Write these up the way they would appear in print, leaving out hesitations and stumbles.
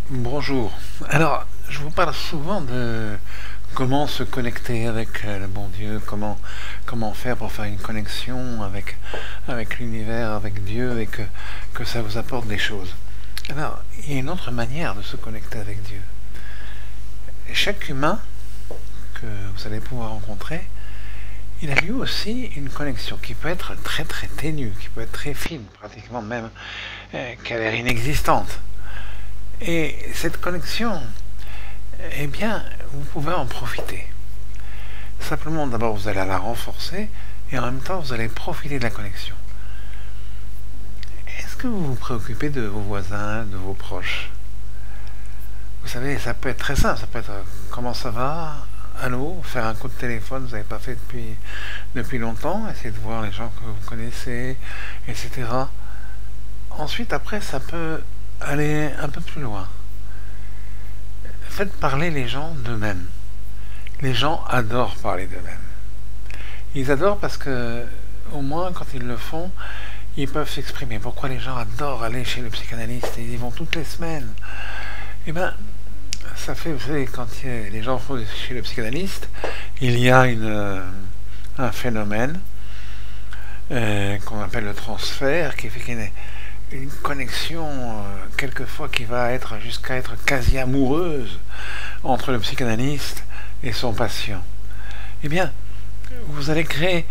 Bonjour. Alors, je vous parle souvent de comment se connecter avec le bon Dieu, comment faire pour faire une connexion avec l'univers, avec Dieu, et que ça vous apporte des choses. Alors, il y a une autre manière de se connecter avec Dieu. Chaque humain que vous allez pouvoir rencontrer, il a lui aussi une connexion qui peut être très très ténue, qui peut être très fine, pratiquement même qui a l'air inexistante. Et cette connexion, eh bien, vous pouvez en profiter. Simplement, d'abord, vous allez la renforcer et en même temps, vous allez profiter de la connexion. Est-ce que vous vous préoccupez de vos voisins, de vos proches? Vous savez, ça peut être très simple. Ça peut être comment ça va? Allô? Faire un coup de téléphone, vous n'avez pas fait depuis longtemps. Essayez de voir les gens que vous connaissez, etc. Ensuite, après, ça peut aller un peu plus loin. Faites parler les gens d'eux-mêmes. Les gens adorent parler d'eux-mêmes. Ils adorent parce que, au moins, quand ils le font, ils peuvent s'exprimer. Pourquoi les gens adorent aller chez le psychanalyste et ils y vont toutes les semaines? Eh bien, ça fait, vous savez, quand les gens vont chez le psychanalyste, il y a un phénomène qu'on appelle le transfert, qui fait qu'il y a une connexion, quelquefois, qui va être jusqu'à être quasi amoureuse entre le psychanalyste et son patient. Eh bien, vous allez créer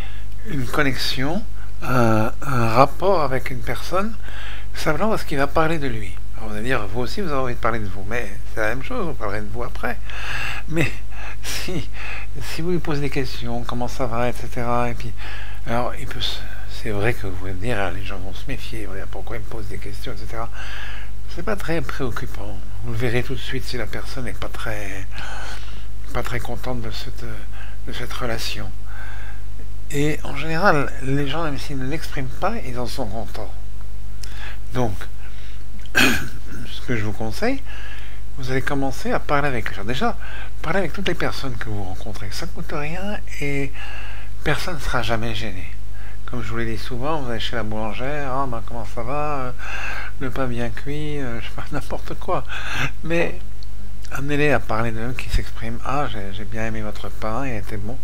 une connexion, un rapport avec une personne, simplement parce qu'il va parler de lui. Alors vous allez dire, vous aussi, vous avez envie de parler de vous, mais c'est la même chose, vous parlerez de vous après. Mais si vous lui posez des questions, comment ça va, etc., et puis, alors, c'est vrai que vous pouvez me dire, les gens vont se méfier, ils vont dire, pourquoi ils me posent des questions, etc. C'est pas très préoccupant. Vous le verrez tout de suite si la personne n'est pas très contente de cette relation. Et en général, les gens, même s'ils ne l'expriment pas, ils en sont contents. Donc, ce que je vous conseille, vous allez commencer à parler avec les gens. Déjà, parler avec toutes les personnes que vous rencontrez. Ça ne coûte rien et personne ne sera jamais gêné. Comme je vous l'ai dit souvent, vous allez chez la boulangère, ah ben comment ça va, le pain bien cuit, je sais pas, n'importe quoi. Mais amenez-les à parler d'eux, qui s'expriment, ah j'ai bien aimé votre pain, il était bon,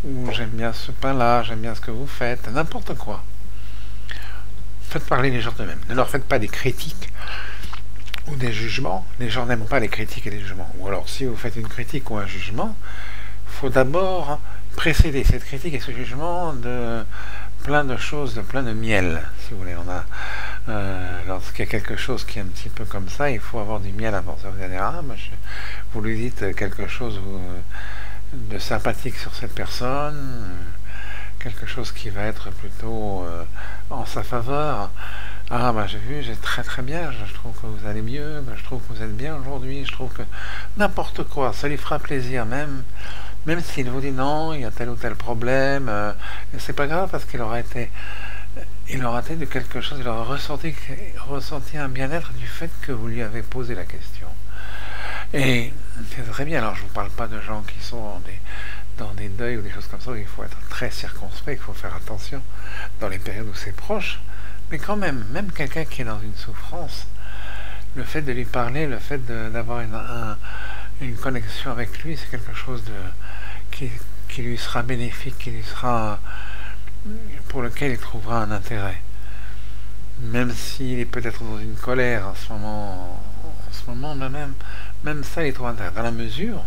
ou j'aime bien ce pain-là, j'aime bien ce que vous faites, n'importe quoi. Faites parler les gens d'eux-mêmes. Ne leur faites pas des critiques ou des jugements. Les gens n'aiment pas les critiques et les jugements. Ou alors, si vous faites une critique ou un jugement, il faut d'abord précéder cette critique et ce jugement de plein de choses, de plein de miel, si vous voulez. Lorsqu'il y a quelque chose qui est un petit peu comme ça, il faut avoir du miel avant. Ça vous allez dire, vous lui dites quelque chose de sympathique sur cette personne, quelque chose qui va être plutôt en sa faveur. Ah bah j'ai vu, j'ai très très bien, je trouve que vous allez mieux, je trouve que vous êtes bien aujourd'hui, je trouve que n'importe quoi, ça lui fera plaisir même s'il vous dit non, il y a tel ou tel problème, c'est pas grave parce il aura été de quelque chose, il aura ressenti un bien-être du fait que vous lui avez posé la question. Et c'est très bien, alors je vous parle pas de gens qui sont dans des deuils ou des choses comme ça, où il faut être très circonspect, il faut faire attention dans les périodes où c'est proche. Mais quand même quelqu'un qui est dans une souffrance, le fait de lui parler, le fait d'avoir une connexion avec lui, c'est quelque chose qui lui sera bénéfique, pour lequel il trouvera un intérêt. Même s'il est peut-être dans une colère en ce moment, même ça, il trouve intérêt. Dans la mesure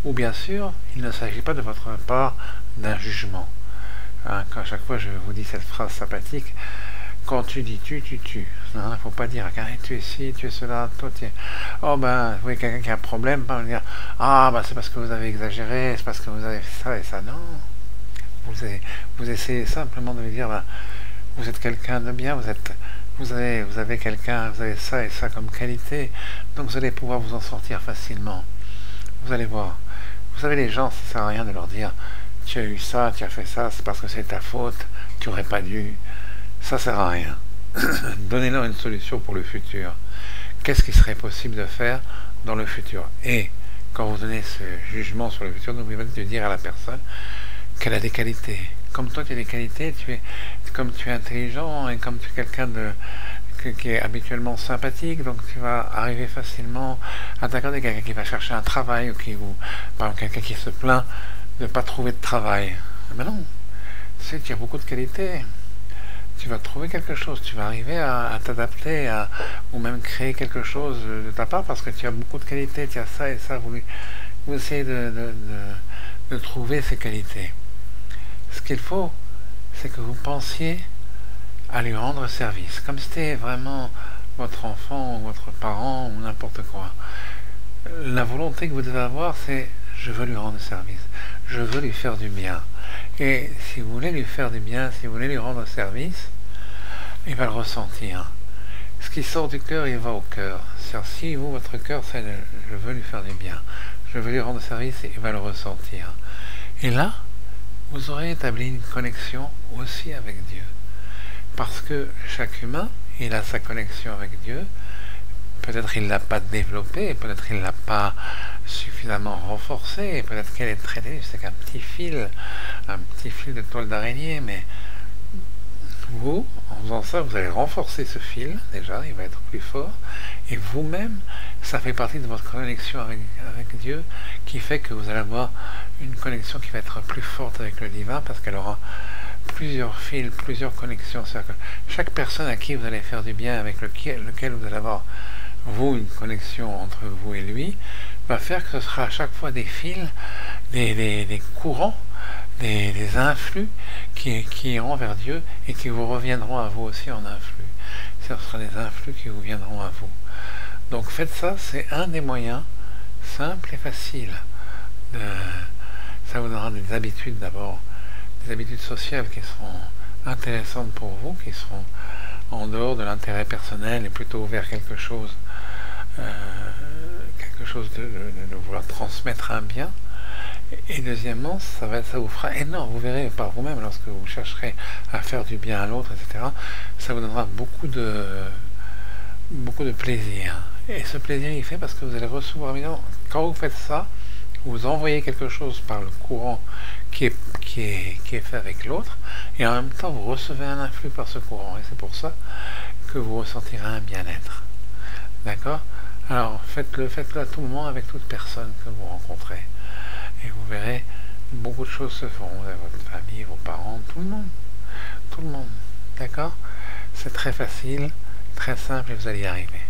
où, bien sûr, il ne s'agit pas de votre part d'un jugement. Hein, à chaque fois, je vous dis cette phrase sympathique, quand tu dis tu. Il ne faut pas dire, tu es ci, tu es cela, toi tu es... Oh ben, vous voyez quelqu'un qui a un problème, pas dire, ah ben c'est parce que vous avez exagéré, c'est parce que vous avez fait ça et ça. Non. Vous essayez simplement de lui dire, ben, vous êtes quelqu'un de bien, vous avez quelqu'un, vous avez ça et ça comme qualité, donc vous allez pouvoir vous en sortir facilement. Vous allez voir. Vous savez, les gens, ça ne sert à rien de leur dire, tu as eu ça, tu as fait ça, c'est parce que c'est ta faute, tu n'aurais pas dû. Ça sert à rien. Donnez-leur une solution pour le futur. Qu'est-ce qui serait possible de faire dans le futur? Et quand vous donnez ce jugement sur le futur, n'oubliez pas de dire à la personne qu'elle a des qualités. Comme toi, tu as des qualités, comme tu es intelligent et comme tu es quelqu'un qui est habituellement sympathique, donc tu vas arriver facilement à t'accorder quelqu'un qui va chercher un travail, ou par exemple quelqu'un qui se plaint de ne pas trouver de travail. Mais non, tu sais, tu as beaucoup de qualités. Tu vas trouver quelque chose, tu vas arriver à t'adapter, ou même créer quelque chose de ta part parce que tu as beaucoup de qualités, tu as ça et ça. Vous essayez de trouver ces qualités. Ce qu'il faut, c'est que vous pensiez à lui rendre service, comme si c'était vraiment votre enfant ou votre parent ou n'importe quoi. La volonté que vous devez avoir, c'est je veux lui rendre service, je veux lui faire du bien. Et si vous voulez lui faire du bien, si vous voulez lui rendre service, il va le ressentir. Ce qui sort du cœur, il va au cœur. C'est-à-dire, si vous, votre cœur, c'est je veux lui faire du bien, je veux lui rendre service, il va le ressentir. Et là, vous aurez établi une connexion aussi avec Dieu. Parce que chaque humain, il a sa connexion avec Dieu. Peut-être il ne l'a pas développée, peut-être il ne l'a pas suffisamment renforcée, peut-être qu'elle est traitée, c'est qu'un petit fil de toile d'araignée, mais vous, en faisant ça, vous allez renforcer ce fil, déjà, il va être plus fort, et vous-même, ça fait partie de votre connexion avec Dieu, qui fait que vous allez avoir une connexion qui va être plus forte avec le divin, parce qu'elle aura plusieurs fils, plusieurs connexions. C'est-à-dire que chaque personne à qui vous allez faire du bien, avec lequel vous allez avoir, vous, une connexion entre vous et lui, va faire que ce sera à chaque fois des fils, des courants, des influx qui iront vers Dieu et qui vous reviendront à vous aussi en influx. Ce sera des influx qui vous viendront à vous. Donc faites ça, c'est un des moyens simples et faciles. Ça vous donnera des habitudes d'abord, des habitudes sociales qui seront intéressantes pour vous, qui seront en dehors de l'intérêt personnel et plutôt vers quelque chose de vouloir transmettre un bien. Et deuxièmement, ça vous fera énorme, vous verrez par vous-même lorsque vous chercherez à faire du bien à l'autre, etc. Ça vous donnera beaucoup de plaisir. Et ce plaisir, il fait parce que vous allez recevoir, évidemment, quand vous faites ça, vous envoyez quelque chose par le courant qui est fait avec l'autre, et en même temps, vous recevez un influx par ce courant. Et c'est pour ça que vous ressentirez un bien-être. D'accord? Alors, faites-le à tout moment avec toute personne que vous rencontrez. Et vous verrez, beaucoup de choses se feront. Votre famille, vos parents, tout le monde. Tout le monde. D'accord? C'est très facile, très simple et vous allez y arriver.